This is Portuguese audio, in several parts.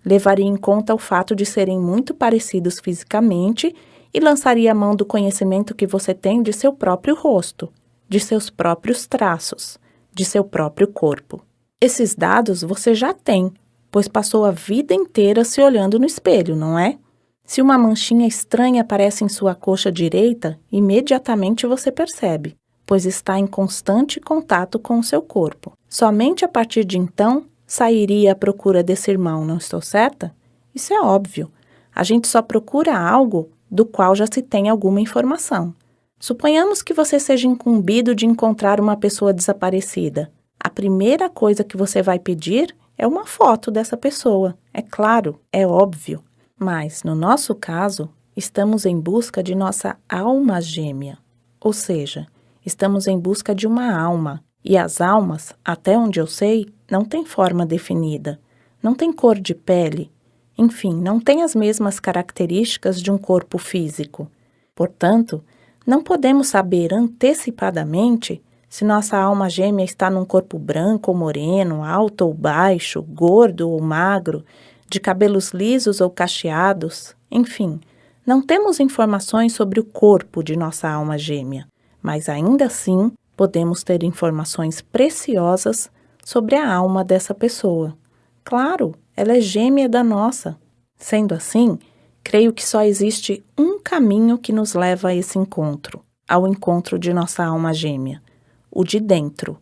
levaria em conta o fato de serem muito parecidos fisicamente e lançaria a mão do conhecimento que você tem de seu próprio rosto, de seus próprios traços, de seu próprio corpo. Esses dados você já tem, pois passou a vida inteira se olhando no espelho, não é? Se uma manchinha estranha aparece em sua coxa direita, imediatamente você percebe, pois está em constante contato com o seu corpo. Somente a partir de então, sairia à procura desse irmão, não estou certa? Isso é óbvio. A gente só procura algo do qual já se tem alguma informação. Suponhamos que você seja incumbido de encontrar uma pessoa desaparecida. A primeira coisa que você vai pedir é uma foto dessa pessoa. É claro, é óbvio. Mas, no nosso caso, estamos em busca de nossa alma gêmea. Ou seja, estamos em busca de uma alma. E as almas, até onde eu sei, não têm forma definida. Não têm cor de pele. Enfim, não têm as mesmas características de um corpo físico. Portanto, não podemos saber antecipadamente se nossa alma gêmea está num corpo branco ou moreno, alto ou baixo, gordo ou magro, de cabelos lisos ou cacheados, enfim, não temos informações sobre o corpo de nossa alma gêmea, mas ainda assim podemos ter informações preciosas sobre a alma dessa pessoa. Claro, ela é gêmea da nossa. Sendo assim, creio que só existe um caminho que nos leva a esse encontro, ao encontro de nossa alma gêmea, o de dentro,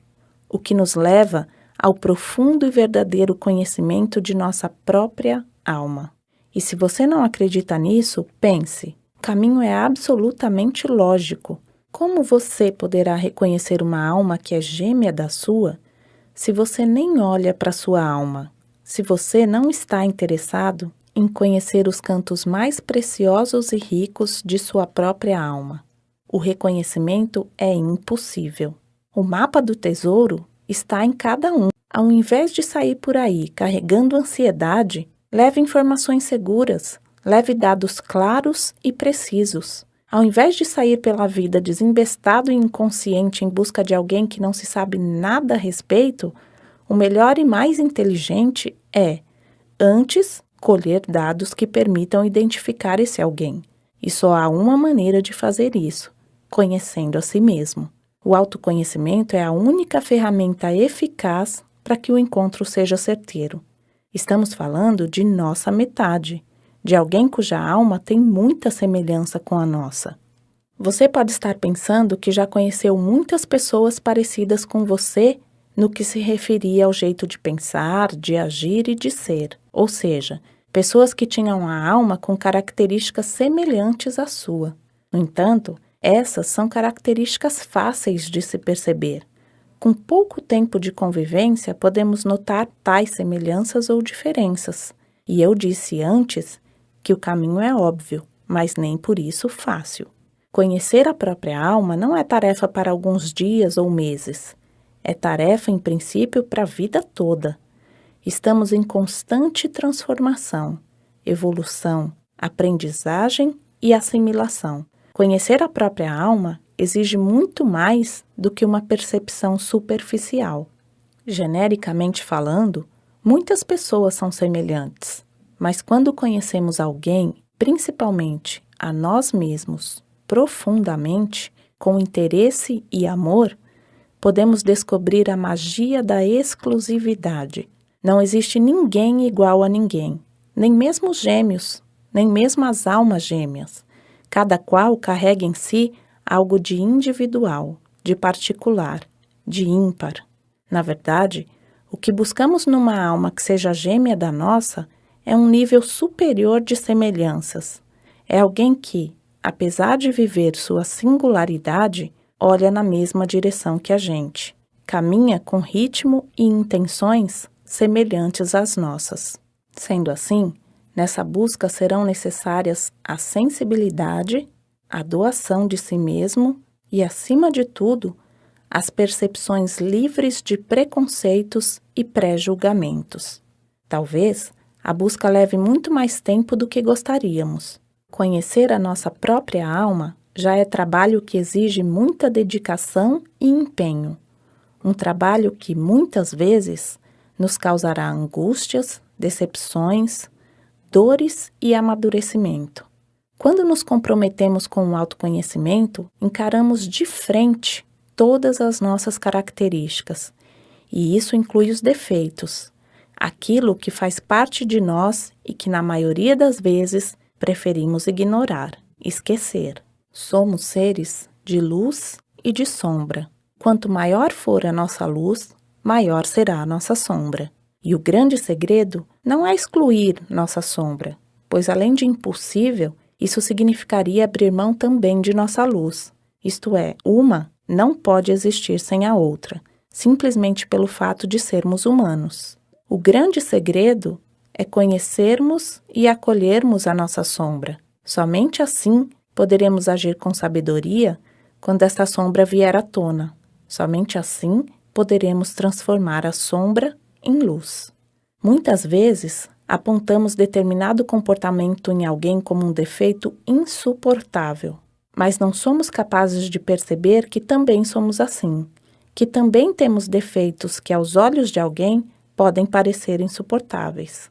o que nos leva ao profundo e verdadeiro conhecimento de nossa própria alma. E se você não acredita nisso, pense, o caminho é absolutamente lógico. Como você poderá reconhecer uma alma que é gêmea da sua, se você nem olha para sua alma, se você não está interessado em conhecer os cantos mais preciosos e ricos de sua própria alma? O reconhecimento é impossível. O mapa do tesouro está em cada um. Ao invés de sair por aí carregando ansiedade, leve informações seguras, leve dados claros e precisos. Ao invés de sair pela vida desembestado e inconsciente em busca de alguém que não se sabe nada a respeito, o melhor e mais inteligente é, antes, colher dados que permitam identificar esse alguém. E só há uma maneira de fazer isso, conhecendo a si mesmo. O autoconhecimento é a única ferramenta eficaz para que o encontro seja certeiro. Estamos falando de nossa metade, de alguém cuja alma tem muita semelhança com a nossa. Você pode estar pensando que já conheceu muitas pessoas parecidas com você no que se referia ao jeito de pensar, de agir e de ser, ou seja, pessoas que tinham a alma com características semelhantes à sua. No entanto, essas são características fáceis de se perceber. Com pouco tempo de convivência, podemos notar tais semelhanças ou diferenças. E eu disse antes que o caminho é óbvio, mas nem por isso fácil. Conhecer a própria alma não é tarefa para alguns dias ou meses. É tarefa, em princípio, para a vida toda. Estamos em constante transformação, evolução, aprendizagem e assimilação. Conhecer a própria alma exige muito mais do que uma percepção superficial. Genericamente falando, muitas pessoas são semelhantes, mas quando conhecemos alguém, principalmente a nós mesmos, profundamente, com interesse e amor, podemos descobrir a magia da exclusividade. Não existe ninguém igual a ninguém, nem mesmo os gêmeos, nem mesmo as almas gêmeas. Cada qual carrega em si algo de individual, de particular, de ímpar. Na verdade, o que buscamos numa alma que seja gêmea da nossa é um nível superior de semelhanças. É alguém que, apesar de viver sua singularidade, olha na mesma direção que a gente. Caminha com ritmo e intenções semelhantes às nossas. Sendo assim, nessa busca serão necessárias a sensibilidade, a doação de si mesmo e, acima de tudo, as percepções livres de preconceitos e pré-julgamentos. Talvez a busca leve muito mais tempo do que gostaríamos. Conhecer a nossa própria alma já é trabalho que exige muita dedicação e empenho. Um trabalho que, muitas vezes, nos causará angústias, decepções, dores e amadurecimento. Quando nos comprometemos com o autoconhecimento, encaramos de frente todas as nossas características, e isso inclui os defeitos, aquilo que faz parte de nós e que, na maioria das vezes, preferimos ignorar, esquecer. Somos seres de luz e de sombra. Quanto maior for a nossa luz, maior será a nossa sombra. E o grande segredo não é excluir nossa sombra, pois além de impossível, isso significaria abrir mão também de nossa luz. Isto é, uma não pode existir sem a outra, simplesmente pelo fato de sermos humanos. O grande segredo é conhecermos e acolhermos a nossa sombra. Somente assim poderemos agir com sabedoria quando esta sombra vier à tona. Somente assim poderemos transformar a sombra em luz. Muitas vezes, apontamos determinado comportamento em alguém como um defeito insuportável, mas não somos capazes de perceber que também somos assim, que também temos defeitos que, aos olhos de alguém, podem parecer insuportáveis.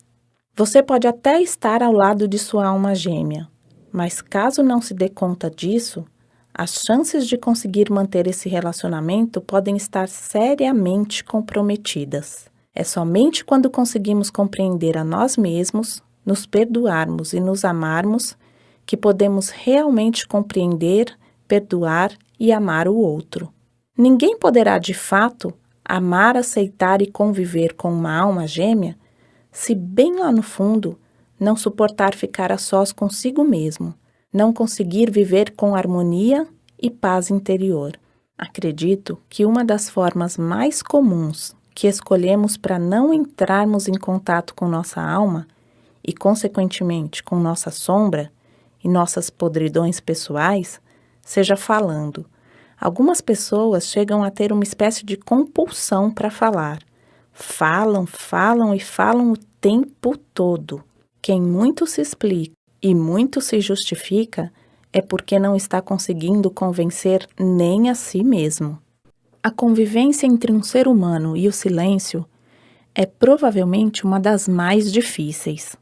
Você pode até estar ao lado de sua alma gêmea, mas caso não se dê conta disso, as chances de conseguir manter esse relacionamento podem estar seriamente comprometidas. É somente quando conseguimos compreender a nós mesmos, nos perdoarmos e nos amarmos, que podemos realmente compreender, perdoar e amar o outro. Ninguém poderá, de fato, amar, aceitar e conviver com uma alma gêmea se bem lá no fundo não suportar ficar a sós consigo mesmo, não conseguir viver com harmonia e paz interior. Acredito que uma das formas mais comuns que escolhemos para não entrarmos em contato com nossa alma e, consequentemente, com nossa sombra e nossas podridões pessoais, seja falando. Algumas pessoas chegam a ter uma espécie de compulsão para falar. Falam, falam e falam o tempo todo. Quem muito se explica e muito se justifica é porque não está conseguindo convencer nem a si mesmo. A convivência entre um ser humano e o silêncio é provavelmente uma das mais difíceis.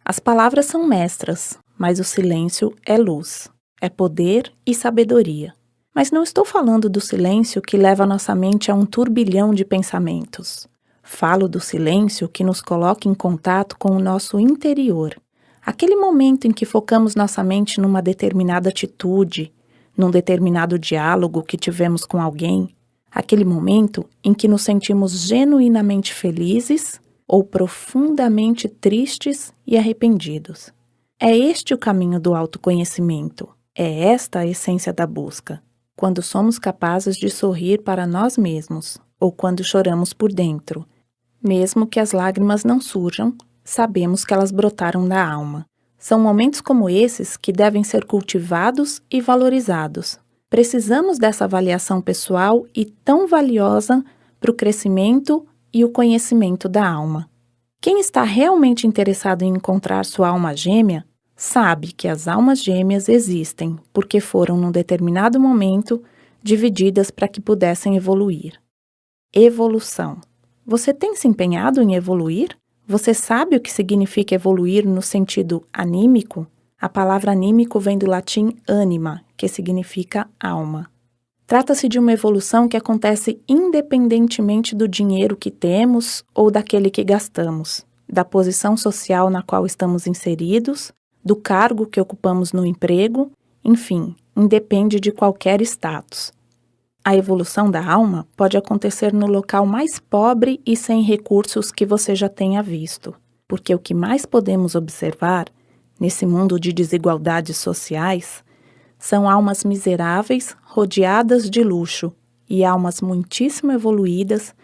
As palavras são mestras, mas o silêncio é luz, é poder e sabedoria. Mas não estou falando do silêncio que leva nossa mente a um turbilhão de pensamentos. Falo do silêncio que nos coloca em contato com o nosso interior. Aquele momento em que focamos nossa mente numa determinada atitude, num determinado diálogo que tivemos com alguém. Aquele momento em que nos sentimos genuinamente felizes ou profundamente tristes e arrependidos. É este o caminho do autoconhecimento. É esta a essência da busca. Quando somos capazes de sorrir para nós mesmos, ou quando choramos por dentro. Mesmo que as lágrimas não surjam, sabemos que elas brotaram da alma. São momentos como esses que devem ser cultivados e valorizados. Precisamos dessa avaliação pessoal e tão valiosa para o crescimento e o conhecimento da alma. Quem está realmente interessado em encontrar sua alma gêmea, sabe que as almas gêmeas existem porque foram, num determinado momento, divididas para que pudessem evoluir. Evolução. Você tem se empenhado em evoluir? Você sabe o que significa evoluir no sentido anímico? A palavra anímico vem do latim anima, que significa alma. Trata-se de uma evolução que acontece independentemente do dinheiro que temos ou daquele que gastamos, da posição social na qual estamos inseridos, do cargo que ocupamos no emprego, enfim, independe de qualquer status. A evolução da alma pode acontecer no local mais pobre e sem recursos que você já tenha visto, porque o que mais podemos observar nesse mundo de desigualdades sociais, são almas miseráveis rodeadas de luxo e almas muitíssimo evoluídas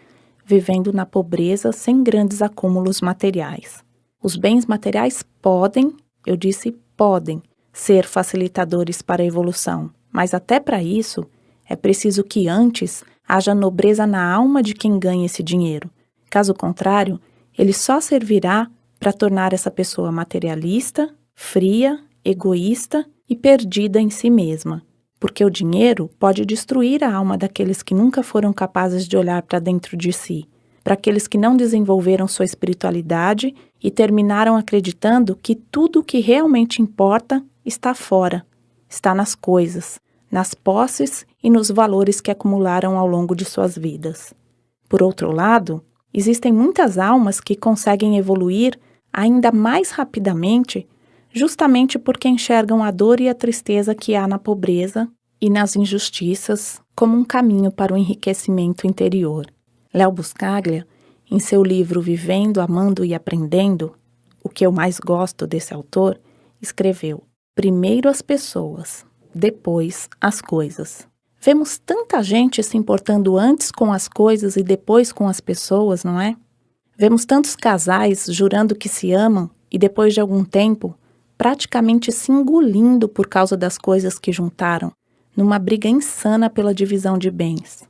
vivendo na pobreza sem grandes acúmulos materiais. Os bens materiais podem, eu disse podem, ser facilitadores para a evolução, mas até para isso é preciso que antes haja nobreza na alma de quem ganha esse dinheiro. Caso contrário, ele só servirá para tornar essa pessoa materialista, fria, egoísta e perdida em si mesma, porque o dinheiro pode destruir a alma daqueles que nunca foram capazes de olhar para dentro de si, para aqueles que não desenvolveram sua espiritualidade e terminaram acreditando que tudo o que realmente importa está fora, está nas coisas, nas posses e nos valores que acumularam ao longo de suas vidas. Por outro lado, existem muitas almas que conseguem evoluir ainda mais rapidamente justamente porque enxergam a dor e a tristeza que há na pobreza e nas injustiças como um caminho para o enriquecimento interior. Léo Buscaglia, em seu livro Vivendo, Amando e Aprendendo, o que eu mais gosto desse autor, escreveu: primeiro as pessoas, depois as coisas. Vemos tanta gente se importando antes com as coisas e depois com as pessoas, não é? Vemos tantos casais jurando que se amam e depois de algum tempo praticamente se engolindo por causa das coisas que juntaram, numa briga insana pela divisão de bens.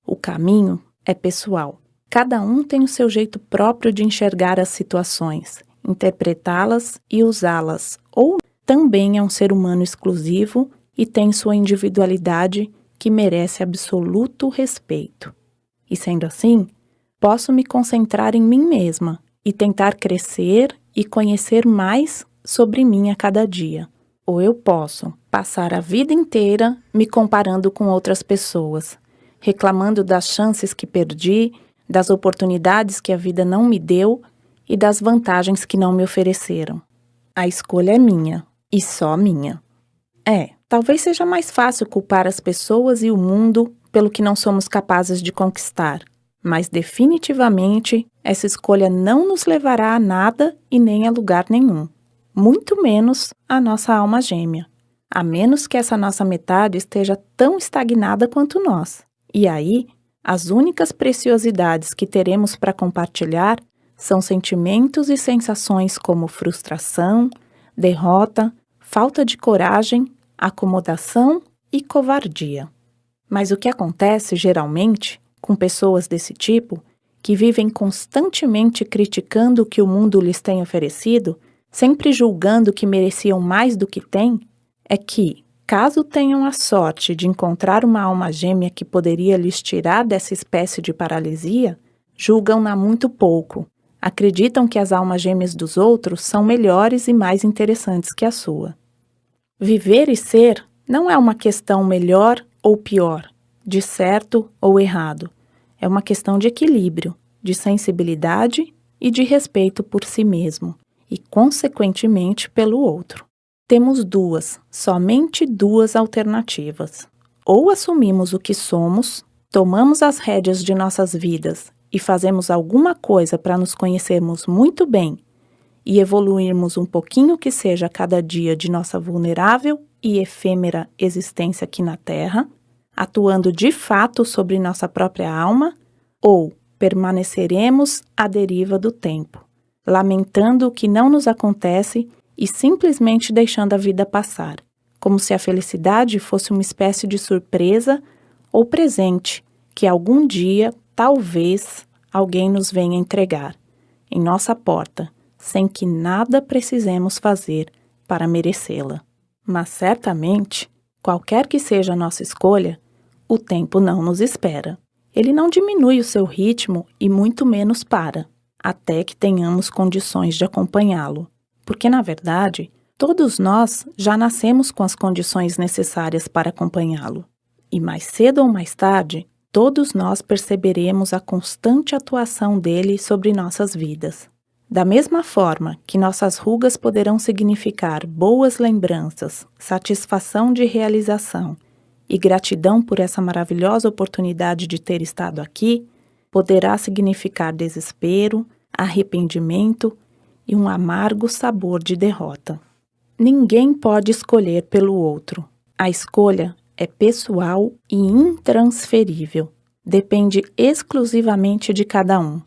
O caminho é pessoal. Cada um tem o seu jeito próprio de enxergar as situações, interpretá-las e usá-las, ou também é um ser humano exclusivo e tem sua individualidade que merece absoluto respeito. E sendo assim, posso me concentrar em mim mesma e tentar crescer e conhecer mais sobre mim a cada dia. Ou eu posso passar a vida inteira me comparando com outras pessoas, reclamando das chances que perdi, das oportunidades que a vida não me deu e das vantagens que não me ofereceram. A escolha é minha, e só minha. Talvez seja mais fácil culpar as pessoas e o mundo pelo que não somos capazes de conquistar, mas definitivamente essa escolha não nos levará a nada e nem a lugar nenhum, muito menos a nossa alma gêmea, a menos que essa nossa metade esteja tão estagnada quanto nós. E aí, as únicas preciosidades que teremos para compartilhar são sentimentos e sensações como frustração, derrota, falta de coragem, acomodação e covardia. Mas o que acontece, geralmente, com pessoas desse tipo, que vivem constantemente criticando o que o mundo lhes tem oferecido, sempre julgando que mereciam mais do que têm, é que, caso tenham a sorte de encontrar uma alma gêmea que poderia lhes tirar dessa espécie de paralisia, julgam-na muito pouco, acreditam que as almas gêmeas dos outros são melhores e mais interessantes que a sua. Viver e ser não é uma questão melhor ou pior, de certo ou errado. É uma questão de equilíbrio, de sensibilidade e de respeito por si mesmo, e, consequentemente, pelo outro. Temos somente duas alternativas. Ou assumimos o que somos, tomamos as rédeas de nossas vidas e fazemos alguma coisa para nos conhecermos muito bem e evoluirmos um pouquinho que seja cada dia de nossa vulnerável e efêmera existência aqui na Terra, atuando de fato sobre nossa própria alma, ou permaneceremos à deriva do tempo, lamentando o que não nos acontece e simplesmente deixando a vida passar, como se a felicidade fosse uma espécie de surpresa ou presente que algum dia, talvez, alguém nos venha entregar em nossa porta, sem que nada precisemos fazer para merecê-la. Mas certamente, qualquer que seja a nossa escolha, o tempo não nos espera. Ele não diminui o seu ritmo e muito menos para, até que tenhamos condições de acompanhá-lo. Porque, na verdade, todos nós já nascemos com as condições necessárias para acompanhá-lo. E mais cedo ou mais tarde, todos nós perceberemos a constante atuação dele sobre nossas vidas. Da mesma forma que nossas rugas poderão significar boas lembranças, satisfação de realização e gratidão por essa maravilhosa oportunidade de ter estado aqui, poderá significar desespero, arrependimento e um amargo sabor de derrota. Ninguém pode escolher pelo outro. A escolha é pessoal e intransferível. Depende exclusivamente de cada um.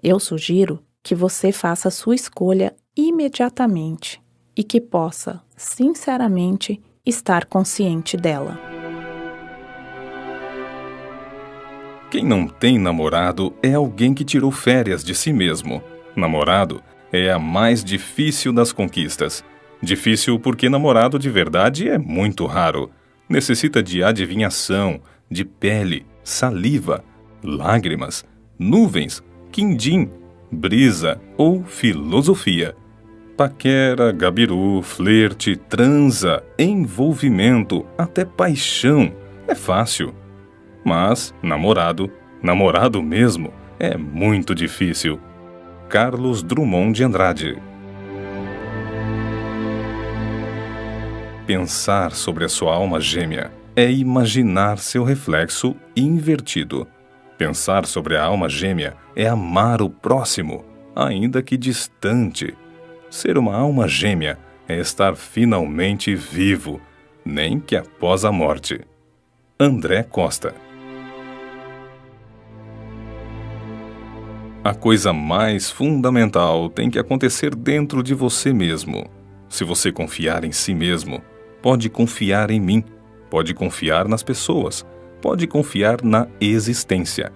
Eu sugiro que você faça a sua escolha imediatamente e que possa, sinceramente, estar consciente dela. Quem não tem namorado é alguém que tirou férias de si mesmo. Namorado é a mais difícil das conquistas. Difícil porque namorado de verdade é muito raro. Necessita de adivinhação, de pele, saliva, lágrimas, nuvens, quindim, brisa ou filosofia. Paquera, gabiru, flerte, transa, envolvimento, até paixão. É fácil. Mas namorado, namorado mesmo, é muito difícil. Carlos Drummond de Andrade. Pensar sobre a sua alma gêmea é imaginar seu reflexo invertido. Pensar sobre a alma gêmea é amar o próximo, ainda que distante. Ser uma alma gêmea é estar finalmente vivo, nem que após a morte. André Costa. A coisa mais fundamental tem que acontecer dentro de você mesmo. Se você confiar em si mesmo, pode confiar em mim, pode confiar nas pessoas, pode confiar na existência.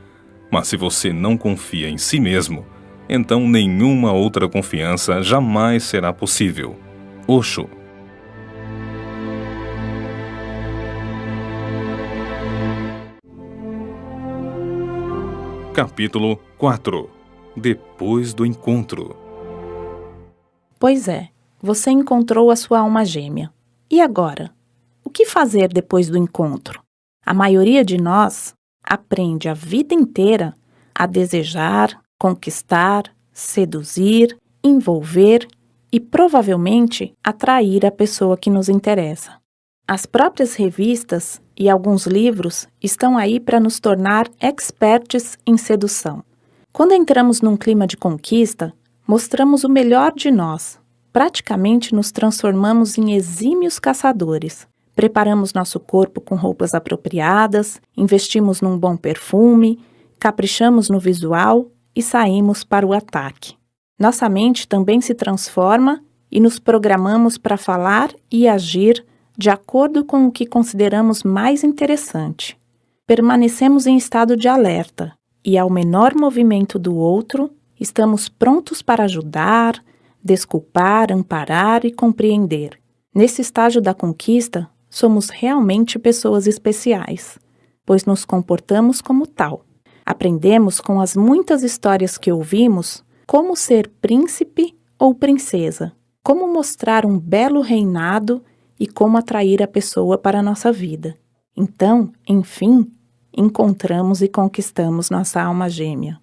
Mas se você não confia em si mesmo, então nenhuma outra confiança jamais será possível. Osho. Capítulo 4. Depois do encontro. Pois é, você encontrou a sua alma gêmea. E agora? O que fazer depois do encontro? A maioria de nós aprende a vida inteira a desejar, conquistar, seduzir, envolver e provavelmente atrair a pessoa que nos interessa. As próprias revistas e alguns livros estão aí para nos tornar experts em sedução. Quando entramos num clima de conquista, mostramos o melhor de nós. Praticamente nos transformamos em exímios caçadores. Preparamos nosso corpo com roupas apropriadas, investimos num bom perfume, caprichamos no visual e saímos para o ataque. Nossa mente também se transforma e nos programamos para falar e agir de acordo com o que consideramos mais interessante. Permanecemos em estado de alerta e, ao menor movimento do outro, estamos prontos para ajudar, desculpar, amparar e compreender. Nesse estágio da conquista, somos realmente pessoas especiais, pois nos comportamos como tal. Aprendemos com as muitas histórias que ouvimos como ser príncipe ou princesa, como mostrar um belo reinado e como atrair a pessoa para a nossa vida. Então, enfim, encontramos e conquistamos nossa alma gêmea.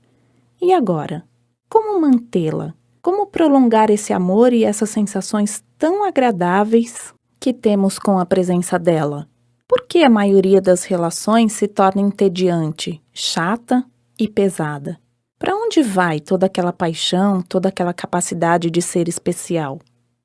E agora? Como mantê-la? Como prolongar esse amor e essas sensações tão agradáveis que temos com a presença dela? Por que a maioria das relações se torna entediante, chata e pesada? Para onde vai toda aquela paixão, toda aquela capacidade de ser especial?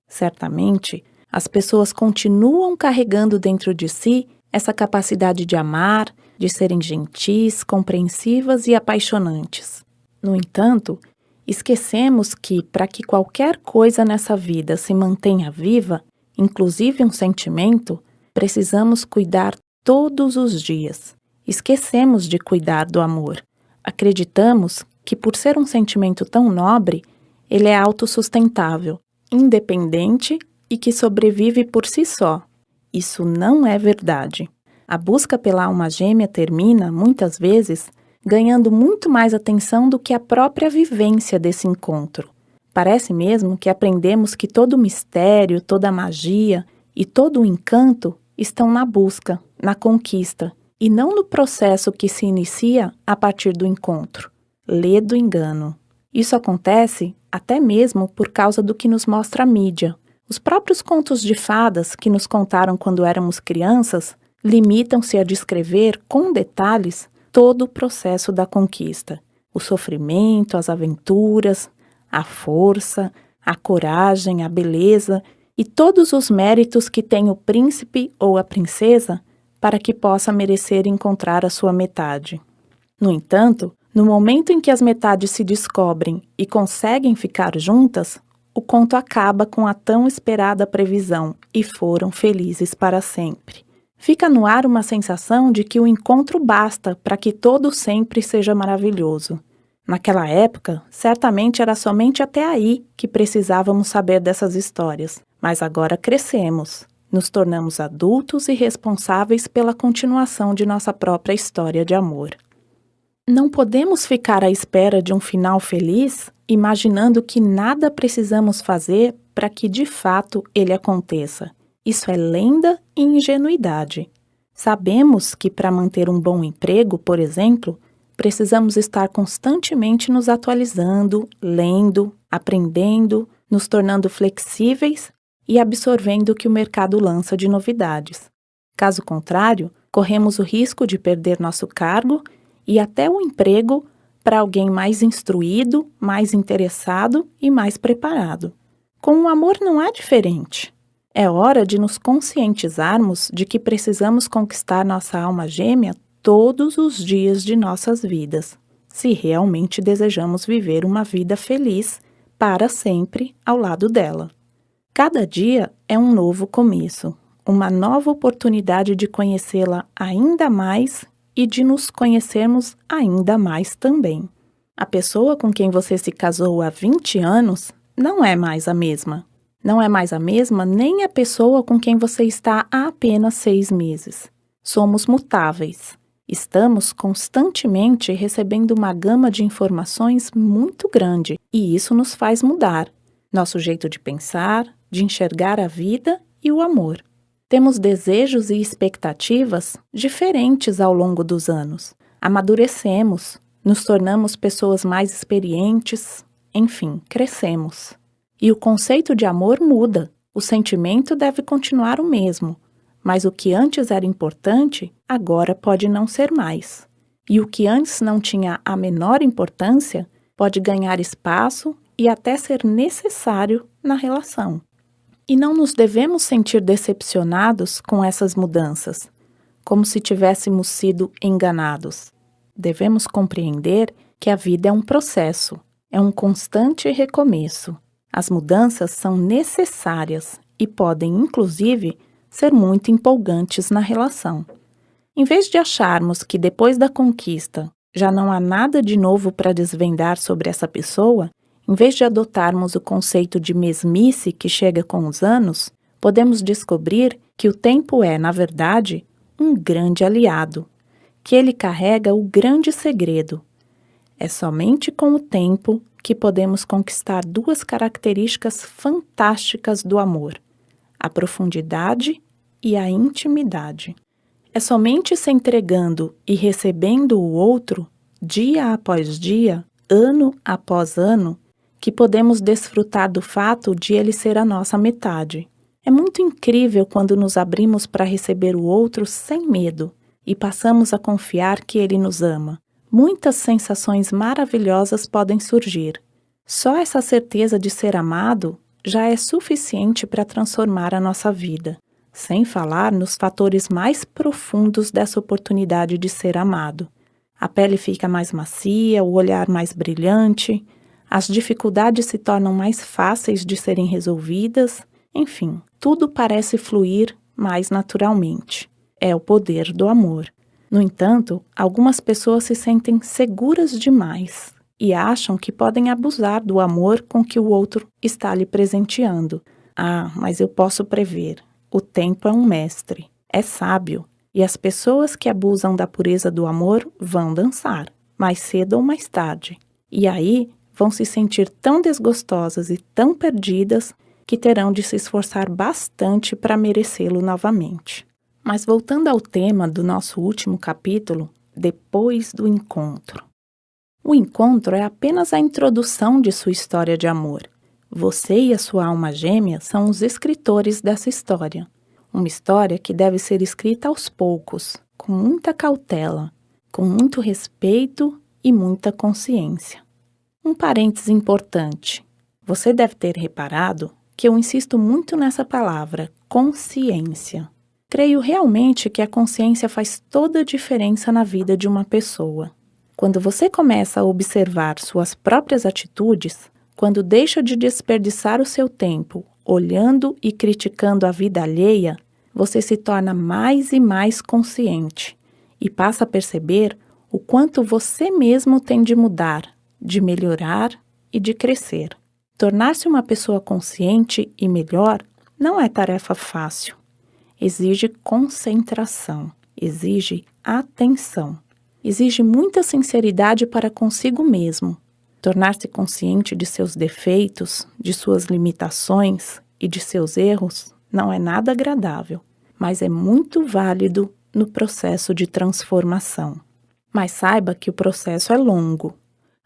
Certamente, as pessoas continuam carregando dentro de si essa capacidade de amar, de serem gentis, compreensivas e apaixonantes. No entanto, esquecemos que, para que qualquer coisa nessa vida se mantenha viva, inclusive um sentimento, precisamos cuidar todos os dias. Esquecemos de cuidar do amor. Acreditamos que, por ser um sentimento tão nobre, ele é autossustentável, independente e que sobrevive por si só. Isso não é verdade. A busca pela alma gêmea termina, muitas vezes, ganhando muito mais atenção do que a própria vivência desse encontro. Parece mesmo que aprendemos que todo o mistério, toda a magia e todo o encanto estão na busca, na conquista, e não no processo que se inicia a partir do encontro. Ledo engano. Isso acontece até mesmo por causa do que nos mostra a mídia. Os próprios contos de fadas que nos contaram quando éramos crianças limitam-se a descrever com detalhes todo o processo da conquista. O sofrimento, as aventuras, a força, a coragem, a beleza e todos os méritos que tem o príncipe ou a princesa para que possa merecer encontrar a sua metade. No entanto, no momento em que as metades se descobrem e conseguem ficar juntas, o conto acaba com a tão esperada previsão e foram felizes para sempre. Fica no ar uma sensação de que o encontro basta para que todo sempre seja maravilhoso. Naquela época, certamente era somente até aí que precisávamos saber dessas histórias, mas agora crescemos, nos tornamos adultos e responsáveis pela continuação de nossa própria história de amor. Não podemos ficar à espera de um final feliz, imaginando que nada precisamos fazer para que de fato ele aconteça. Isso é lenda e ingenuidade. Sabemos que para manter um bom emprego, por exemplo, precisamos estar constantemente nos atualizando, lendo, aprendendo, nos tornando flexíveis e absorvendo o que o mercado lança de novidades. Caso contrário, corremos o risco de perder nosso cargo e até o emprego para alguém mais instruído, mais interessado e mais preparado. Com o amor não é diferente. É hora de nos conscientizarmos de que precisamos conquistar nossa alma gêmea todos os dias de nossas vidas, se realmente desejamos viver uma vida feliz para sempre ao lado dela. Cada dia é um novo começo, uma nova oportunidade de conhecê-la ainda mais e de nos conhecermos ainda mais também. A pessoa com quem você se casou há 20 anos não é mais a mesma. Não é mais a mesma nem a pessoa com quem você está há apenas 6 meses. Somos mutáveis. Estamos constantemente recebendo uma gama de informações muito grande e isso nos faz mudar nosso jeito de pensar, de enxergar a vida e o amor. Temos desejos e expectativas diferentes ao longo dos anos. Amadurecemos, nos tornamos pessoas mais experientes, enfim, crescemos. E o conceito de amor muda. O sentimento deve continuar o mesmo, mas o que antes era importante, agora pode não ser mais. E o que antes não tinha a menor importância, pode ganhar espaço e até ser necessário na relação. E não nos devemos sentir decepcionados com essas mudanças, como se tivéssemos sido enganados. Devemos compreender que a vida é um processo, é um constante recomeço. As mudanças são necessárias e podem, inclusive, ser muito empolgantes na relação. Em vez de acharmos que depois da conquista já não há nada de novo para desvendar sobre essa pessoa, em vez de adotarmos o conceito de mesmice que chega com os anos, podemos descobrir que o tempo é, na verdade, um grande aliado, que ele carrega o grande segredo. É somente com o tempo que podemos conquistar 2 características fantásticas do amor: a profundidade e a intimidade. É somente se entregando e recebendo o outro, dia após dia, ano após ano, que podemos desfrutar do fato de ele ser a nossa metade. É muito incrível quando nos abrimos para receber o outro sem medo e passamos a confiar que ele nos ama. Muitas sensações maravilhosas podem surgir. Só essa certeza de ser amado já é suficiente para transformar a nossa vida, sem falar nos fatores mais profundos dessa oportunidade de ser amado. A pele fica mais macia, o olhar mais brilhante, as dificuldades se tornam mais fáceis de serem resolvidas, enfim, tudo parece fluir mais naturalmente. É o poder do amor. No entanto, algumas pessoas se sentem seguras demais e acham que podem abusar do amor com que o outro está lhe presenteando. Ah, mas eu posso prever. O tempo é um mestre, é sábio, e as pessoas que abusam da pureza do amor vão dançar, mais cedo ou mais tarde. E aí vão se sentir tão desgostosas e tão perdidas que terão de se esforçar bastante para merecê-lo novamente. Mas voltando ao tema do nosso último capítulo, depois do encontro. O encontro é apenas a introdução de sua história de amor. Você e a sua alma gêmea são os escritores dessa história. Uma história que deve ser escrita aos poucos, com muita cautela, com muito respeito e muita consciência. Um parêntese importante. Você deve ter reparado que eu insisto muito nessa palavra, consciência. Creio realmente que a consciência faz toda a diferença na vida de uma pessoa. Quando você começa a observar suas próprias atitudes, quando deixa de desperdiçar o seu tempo olhando e criticando a vida alheia, você se torna mais e mais consciente e passa a perceber o quanto você mesmo tem de mudar, de melhorar e de crescer. Tornar-se uma pessoa consciente e melhor não é tarefa fácil. Exige concentração, exige atenção. exige muita sinceridade para consigo mesmo. Tornar-se consciente de seus defeitos, de suas limitações e de seus erros não é nada agradável, mas é muito válido no processo de transformação. Mas saiba que o processo é longo.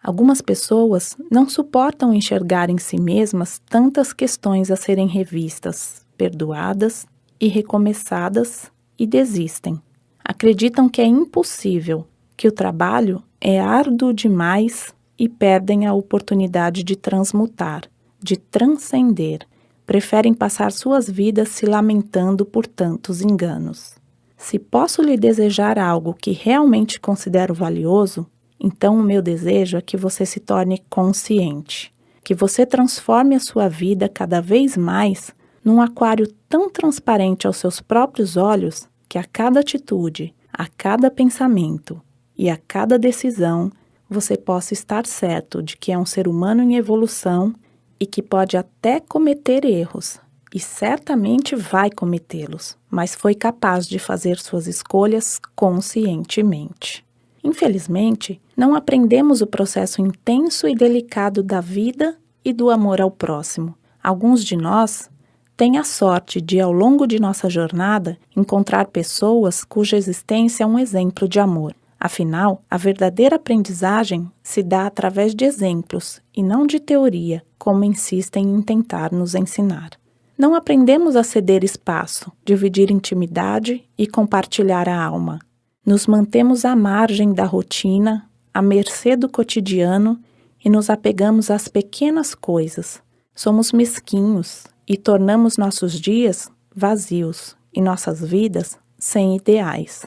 Algumas pessoas não suportam enxergar em si mesmas tantas questões a serem revistas, perdoadas e recomeçadas e desistem. Acreditam que é impossível, que o trabalho é árduo demais e perdem a oportunidade de transmutar, de transcender. Preferem passar suas vidas se lamentando por tantos enganos. Se posso lhe desejar algo que realmente considero valioso, então o meu desejo é que você se torne consciente, que você transforme a sua vida cada vez mais num aquário tão transparente aos seus próprios olhos que a cada atitude, a cada pensamento e a cada decisão você possa estar certo de que é um ser humano em evolução e que pode até cometer erros, e certamente vai cometê-los, mas foi capaz de fazer suas escolhas conscientemente. Infelizmente, não aprendemos o processo intenso e delicado da vida e do amor ao próximo. Alguns de nós têm a sorte de, ao longo de nossa jornada, encontrar pessoas cuja existência é um exemplo de amor. Afinal, a verdadeira aprendizagem se dá através de exemplos e não de teoria, como insistem em tentar nos ensinar. Não aprendemos a ceder espaço, dividir intimidade e compartilhar a alma. Nos mantemos à margem da rotina, à mercê do cotidiano e nos apegamos às pequenas coisas. Somos mesquinhos e tornamos nossos dias vazios e nossas vidas sem ideais.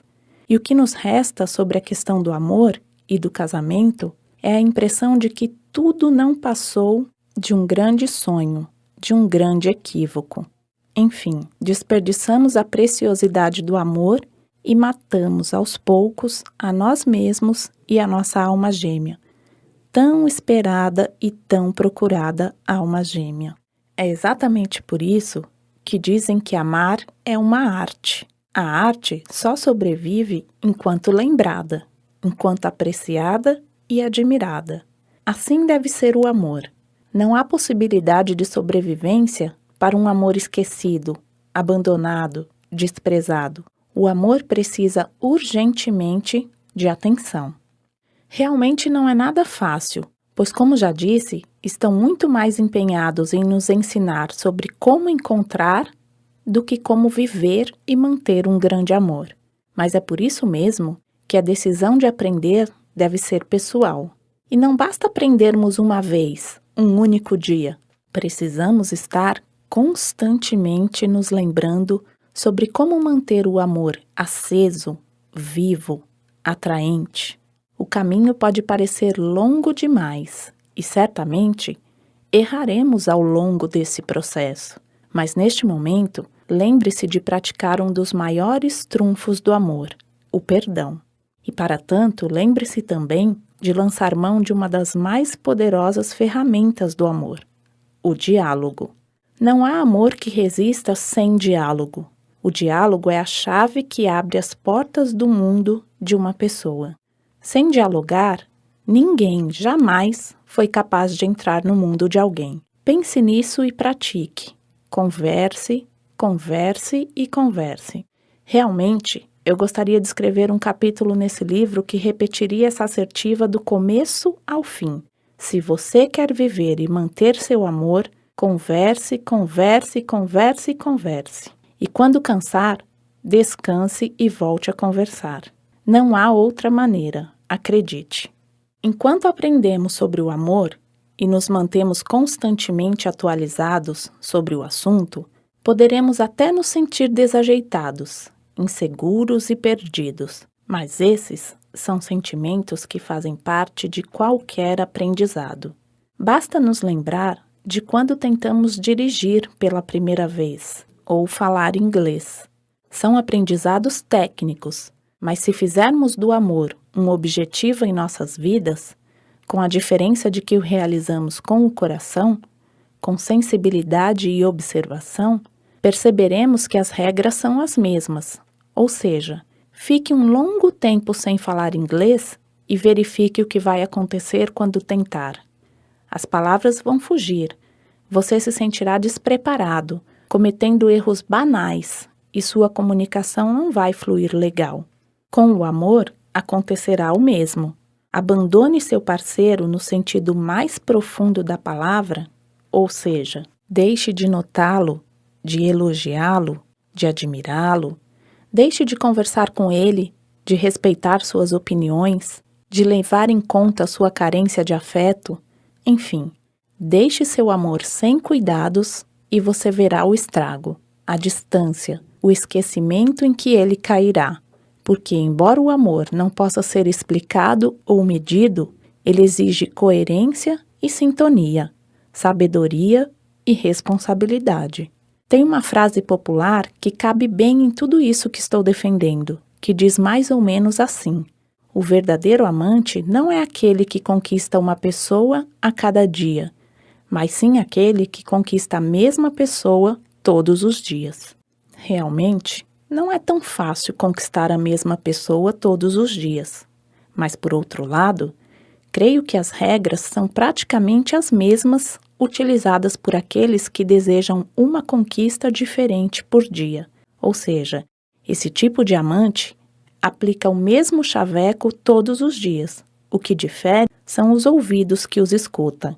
E o que nos resta sobre a questão do amor e do casamento é a impressão de que tudo não passou de um grande sonho, de um grande equívoco. Enfim, desperdiçamos a preciosidade do amor e matamos aos poucos a nós mesmos e a nossa alma gêmea, tão esperada e tão procurada alma gêmea. É exatamente por isso que dizem que amar é uma arte. A arte só sobrevive enquanto lembrada, enquanto apreciada e admirada. Assim deve ser o amor. Não há possibilidade de sobrevivência para um amor esquecido, abandonado, desprezado. O amor precisa urgentemente de atenção. Realmente não é nada fácil, pois, como já disse, estão muito mais empenhados em nos ensinar sobre como encontrar do que como viver e manter um grande amor. Mas é por isso mesmo que a decisão de aprender deve ser pessoal. E não basta aprendermos uma vez, um único dia. Precisamos estar constantemente nos lembrando sobre como manter o amor aceso, vivo, atraente. O caminho pode parecer longo demais e certamente erraremos ao longo desse processo. Mas neste momento, lembre-se de praticar um dos maiores trunfos do amor, o perdão. E para tanto, lembre-se também de lançar mão de uma das mais poderosas ferramentas do amor, o diálogo. Não há amor que resista sem diálogo. O diálogo é a chave que abre as portas do mundo de uma pessoa. Sem dialogar, ninguém jamais foi capaz de entrar no mundo de alguém. Pense nisso e pratique. Converse, converse e converse. Realmente, eu gostaria de escrever um capítulo nesse livro que repetiria essa assertiva do começo ao fim. Se você quer viver e manter seu amor, converse, converse, converse e converse. E quando cansar, descanse e volte a conversar. Não há outra maneira, acredite. Enquanto aprendemos sobre o amor e nos mantemos constantemente atualizados sobre o assunto, poderemos até nos sentir desajeitados, inseguros e perdidos, mas esses são sentimentos que fazem parte de qualquer aprendizado. Basta nos lembrar de quando tentamos dirigir pela primeira vez ou falar inglês. São aprendizados técnicos, mas se fizermos do amor um objetivo em nossas vidas, com a diferença de que o realizamos com o coração, com sensibilidade e observação, perceberemos que as regras são as mesmas, ou seja, Fique um longo tempo sem falar inglês e verifique o que vai acontecer quando tentar. As palavras vão fugir. Você se sentirá despreparado, cometendo erros banais, e sua comunicação não vai fluir legal. Com o amor, acontecerá o mesmo. Abandone seu parceiro no sentido mais profundo da palavra, ou seja, deixe de notá-lo, de elogiá-lo, de admirá-lo, deixe de conversar com ele, de respeitar suas opiniões, de levar em conta sua carência de afeto, enfim, deixe seu amor sem cuidados e você verá o estrago, a distância, o esquecimento em que ele cairá. Porque, embora o amor não possa ser explicado ou medido, ele exige coerência e sintonia, sabedoria e responsabilidade. Tem uma frase popular que cabe bem em tudo isso que estou defendendo, que diz mais ou menos assim: o verdadeiro amante não é aquele que conquista uma pessoa a cada dia, mas sim aquele que conquista a mesma pessoa todos os dias. Realmente, não é tão fácil conquistar a mesma pessoa todos os dias. Mas, por outro lado, creio que as regras são praticamente as mesmas utilizadas por aqueles que desejam uma conquista diferente por dia. Ou seja, esse tipo de amante aplica o mesmo chaveco todos os dias. O que difere são os ouvidos que os escutam.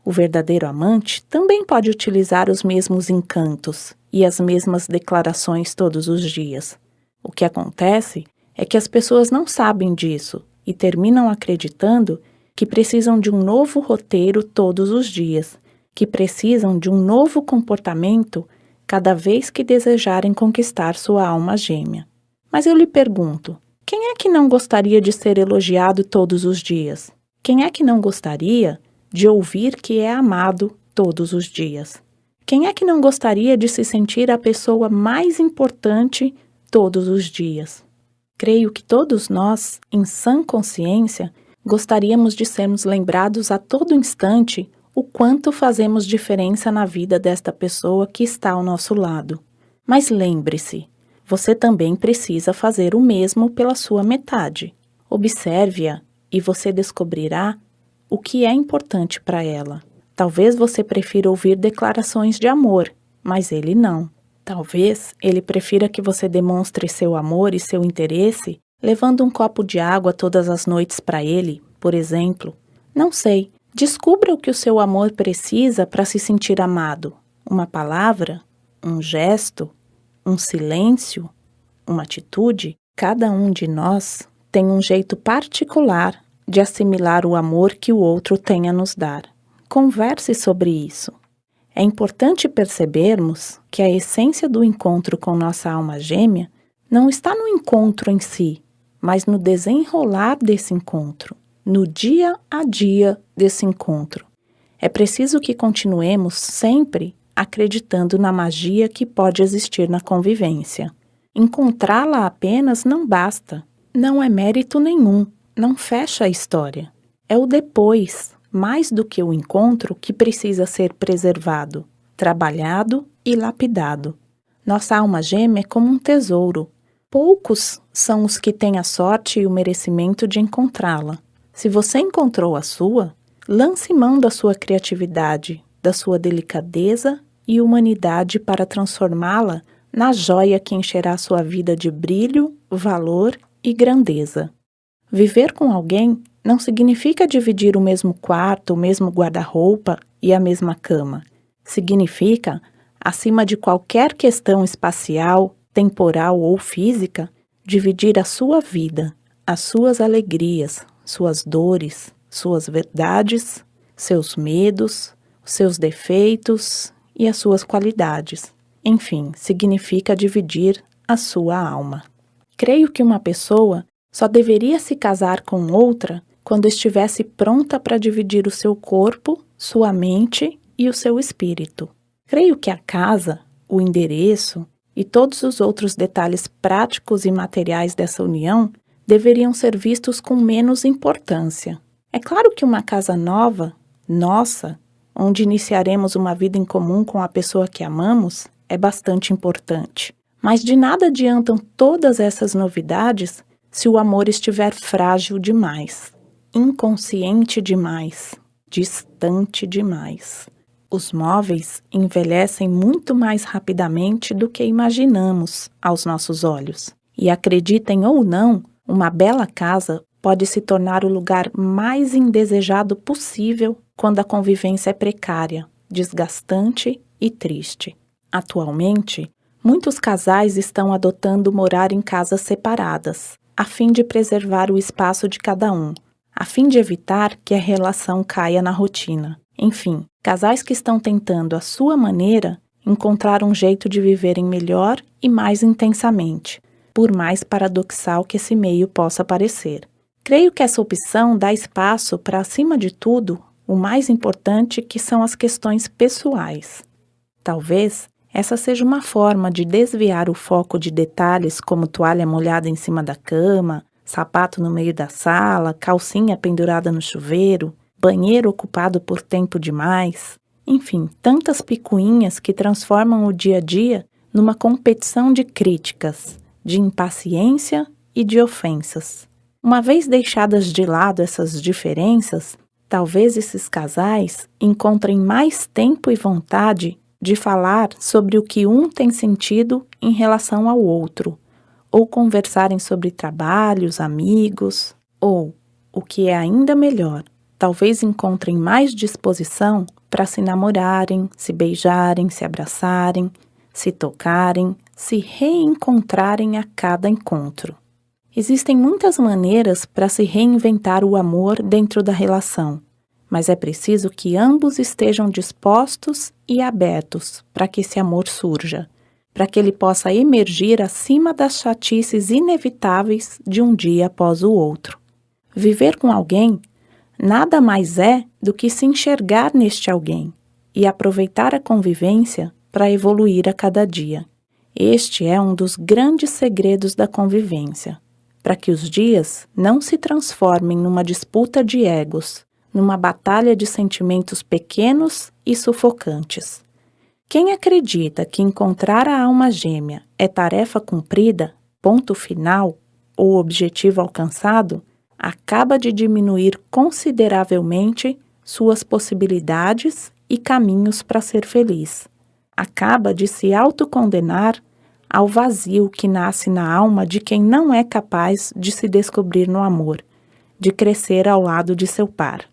O verdadeiro amante também pode utilizar os mesmos encantos e as mesmas declarações todos os dias. O que acontece é que as pessoas não sabem disso e terminam acreditando que precisam de um novo roteiro todos os dias, que precisam de um novo comportamento cada vez que desejarem conquistar sua alma gêmea. Mas eu lhe pergunto, quem é que não gostaria de ser elogiado todos os dias? Quem é que não gostaria de ouvir que é amado todos os dias? Quem é que não gostaria de se sentir a pessoa mais importante todos os dias? Creio que todos nós, em sã consciência, gostaríamos de sermos lembrados a todo instante o quanto fazemos diferença na vida desta pessoa que está ao nosso lado. Mas lembre-se, você também precisa fazer o mesmo pela sua metade. Observe-a e você descobrirá o que é importante para ela. Talvez você prefira ouvir declarações de amor, mas ele não. Talvez ele prefira que você demonstre seu amor e seu interesse levando um copo de água todas as noites para ele, por exemplo. Não sei. Descubra o que o seu amor precisa para se sentir amado. Uma palavra? Um gesto? Um silêncio? Uma atitude? Cada um de nós tem um jeito particular de assimilar o amor que o outro tem a nos dar. Converse sobre isso. É importante percebermos que a essência do encontro com nossa alma gêmea não está no encontro em si, mas no desenrolar desse encontro, no dia a dia desse encontro. É preciso que continuemos sempre acreditando na magia que pode existir na convivência. Encontrá-la apenas não basta, não é mérito nenhum, não fecha a história. É o depois, mais do que o encontro, que precisa ser preservado, trabalhado e lapidado. Nossa alma gêmea é como um tesouro. Poucos são os que têm a sorte e o merecimento de encontrá-la. Se você encontrou a sua, lance mão da sua criatividade, da sua delicadeza e humanidade para transformá-la na joia que encherá sua vida de brilho, valor e grandeza. Viver com alguém não significa dividir o mesmo quarto, o mesmo guarda-roupa e a mesma cama. Significa, acima de qualquer questão espacial, temporal ou física, dividir a sua vida, as suas alegrias, suas dores, suas verdades, seus medos, seus defeitos e as suas qualidades. Enfim, significa dividir a sua alma. Creio que uma pessoa só deveria se casar com outra quando estivesse pronta para dividir o seu corpo, sua mente e o seu espírito. Creio que a casa, o endereço e todos os outros detalhes práticos e materiais dessa união deveriam ser vistos com menos importância. É claro que uma casa nova, nossa, onde iniciaremos uma vida em comum com a pessoa que amamos, é bastante importante. Mas de nada adiantam todas essas novidades se o amor estiver frágil demais, inconsciente demais, distante demais. Os móveis envelhecem muito mais rapidamente do que imaginamos aos nossos olhos. E acreditem ou não, uma bela casa pode se tornar o lugar mais indesejado possível quando a convivência é precária, desgastante e triste. Atualmente, muitos casais estão adotando morar em casas separadas, a fim de preservar o espaço de cada um, a fim de evitar que a relação caia na rotina. Enfim, casais que estão tentando, à sua maneira, encontrar um jeito de viverem melhor e mais intensamente, por mais paradoxal que esse meio possa parecer. Creio que essa opção dá espaço para, acima de tudo, o mais importante, que são as questões pessoais. Talvez essa seja uma forma de desviar o foco de detalhes como toalha molhada em cima da cama, sapato no meio da sala, calcinha pendurada no chuveiro, banheiro ocupado por tempo demais, enfim, tantas picuinhas que transformam o dia a dia numa competição de críticas, de impaciência e de ofensas. Uma vez deixadas de lado essas diferenças, talvez esses casais encontrem mais tempo e vontade de falar sobre o que um tem sentido em relação ao outro, ou conversarem sobre trabalhos, amigos, ou, o que é ainda melhor, talvez encontrem mais disposição para se namorarem, se beijarem, se abraçarem, se tocarem, se reencontrarem a cada encontro. Existem muitas maneiras para se reinventar o amor dentro da relação, mas é preciso que ambos estejam dispostos e abertos para que esse amor surja, para que ele possa emergir acima das chatices inevitáveis de um dia após o outro. Viver com alguém nada mais é do que se enxergar neste alguém e aproveitar a convivência para evoluir a cada dia. Este é um dos grandes segredos da convivência, para que os dias não se transformem numa disputa de egos, numa batalha de sentimentos pequenos e sufocantes. Quem acredita que encontrar a alma gêmea é tarefa cumprida, ponto final ou objetivo alcançado, acaba de diminuir consideravelmente suas possibilidades e caminhos para ser feliz. Acaba de se autocondenar ao vazio que nasce na alma de quem não é capaz de se descobrir no amor, de crescer ao lado de seu par.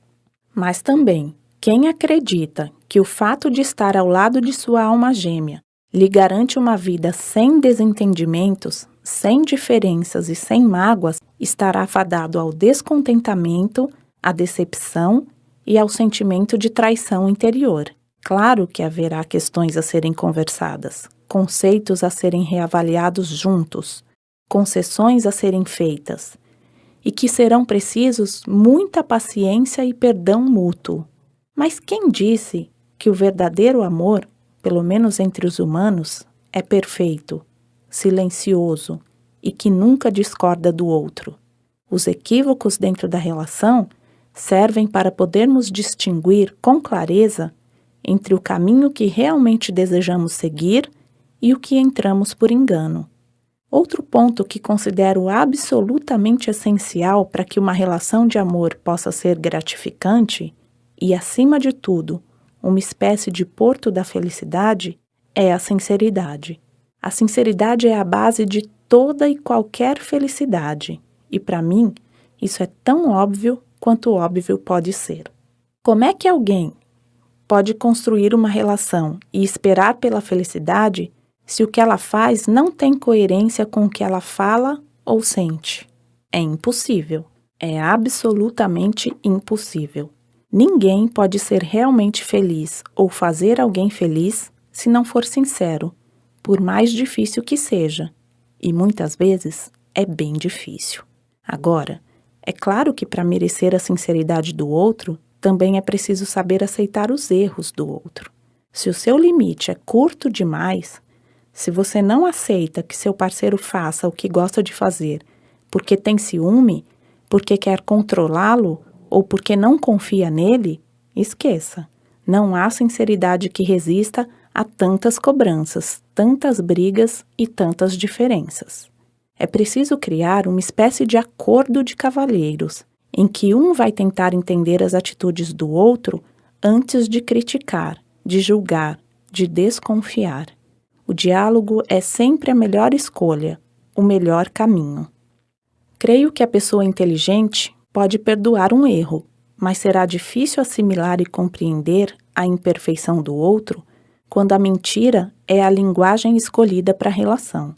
Mas também, quem acredita que o fato de estar ao lado de sua alma gêmea lhe garante uma vida sem desentendimentos, sem diferenças e sem mágoas, estará fadado ao descontentamento, à decepção e ao sentimento de traição interior. Claro que haverá questões a serem conversadas, conceitos a serem reavaliados juntos, concessões a serem feitas, e que serão precisos muita paciência e perdão mútuo. Mas quem disse que o verdadeiro amor, pelo menos entre os humanos, é perfeito, silencioso e que nunca discorda do outro? Os equívocos dentro da relação servem para podermos distinguir com clareza entre o caminho que realmente desejamos seguir e o que entramos por engano. Outro ponto que considero absolutamente essencial para que uma relação de amor possa ser gratificante e, acima de tudo, uma espécie de porto da felicidade é a sinceridade. A sinceridade é a base de toda e qualquer felicidade e, para mim, isso é tão óbvio quanto óbvio pode ser. Como é que alguém pode construir uma relação e esperar pela felicidade se o que ela faz não tem coerência com o que ela fala ou sente? É impossível. É absolutamente impossível. Ninguém pode ser realmente feliz ou fazer alguém feliz se não for sincero, por mais difícil que seja. E muitas vezes é bem difícil. Agora, é claro que para merecer a sinceridade do outro, também é preciso saber aceitar os erros do outro. Se o seu limite é curto demais, se você não aceita que seu parceiro faça o que gosta de fazer porque tem ciúme, porque quer controlá-lo ou porque não confia nele, esqueça. Não há sinceridade que resista há tantas cobranças, tantas brigas e tantas diferenças. É preciso criar uma espécie de acordo de cavalheiros, em que um vai tentar entender as atitudes do outro antes de criticar, de julgar, de desconfiar. O diálogo é sempre a melhor escolha, o melhor caminho. Creio que a pessoa inteligente pode perdoar um erro, mas será difícil assimilar e compreender a imperfeição do outro quando a mentira é a linguagem escolhida para a relação.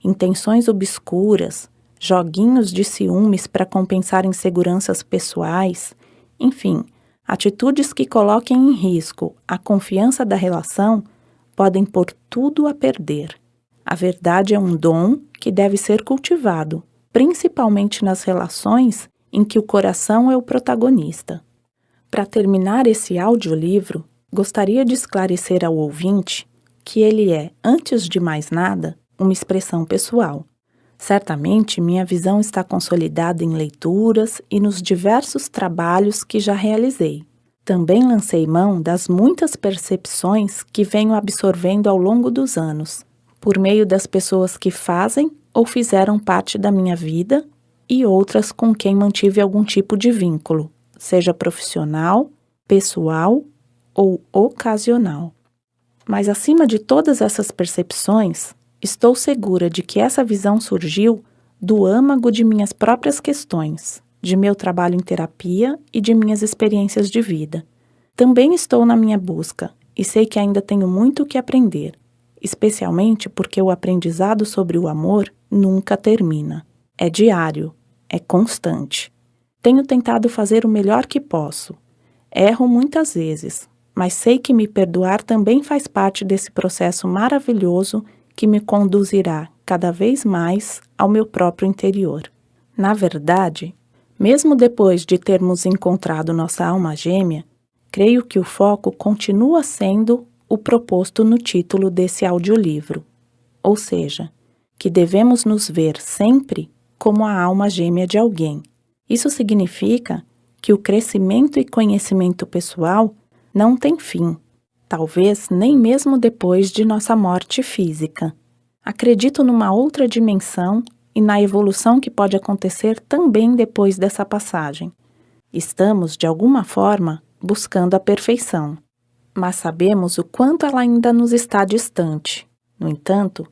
Intenções obscuras, joguinhos de ciúmes para compensar inseguranças pessoais, enfim, atitudes que coloquem em risco a confiança da relação podem pôr tudo a perder. A verdade é um dom que deve ser cultivado, principalmente nas relações em que o coração é o protagonista. Para terminar esse audiolivro, gostaria de esclarecer ao ouvinte que ele é, antes de mais nada, uma expressão pessoal. Certamente, minha visão está consolidada em leituras e nos diversos trabalhos que já realizei. Também lancei mão das muitas percepções que venho absorvendo ao longo dos anos, por meio das pessoas que fazem ou fizeram parte da minha vida e outras com quem mantive algum tipo de vínculo, seja profissional, pessoal ou ocasional. Mas acima de todas essas percepções, estou segura de que essa visão surgiu do âmago de minhas próprias questões, de meu trabalho em terapia e de minhas experiências de vida. Também estou na minha busca e sei que ainda tenho muito o que aprender, especialmente porque o aprendizado sobre o amor nunca termina. É diário, é constante. Tenho tentado fazer o melhor que posso. Erro muitas vezes, mas sei que me perdoar também faz parte desse processo maravilhoso que me conduzirá cada vez mais ao meu próprio interior. Na verdade, mesmo depois de termos encontrado nossa alma gêmea, creio que o foco continua sendo o proposto no título desse audiolivro, ou seja, que devemos nos ver sempre como a alma gêmea de alguém. Isso significa que o crescimento e conhecimento pessoal não tem fim, talvez nem mesmo depois de nossa morte física. Acredito numa outra dimensão e na evolução que pode acontecer também depois dessa passagem. Estamos, de alguma forma, buscando a perfeição, mas sabemos o quanto ela ainda nos está distante. No entanto,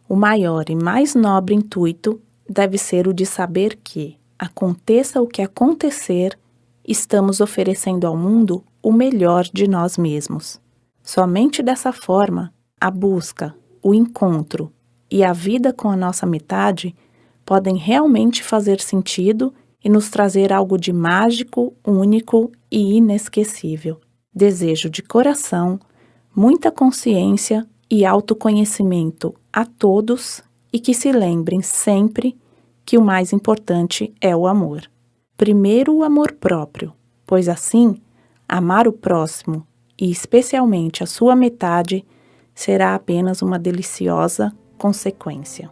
o maior e mais nobre intuito deve ser o de saber que, aconteça o que acontecer, estamos oferecendo ao mundo o melhor de nós mesmos. Somente dessa forma, a busca, o encontro e a vida com a nossa metade podem realmente fazer sentido e nos trazer algo de mágico, único e inesquecível. Desejo de coração, muita consciência e autoconhecimento a todos e que se lembrem sempre que o mais importante é o amor. Primeiro o amor próprio, pois assim, amar o próximo e especialmente a sua metade será apenas uma deliciosa consequência.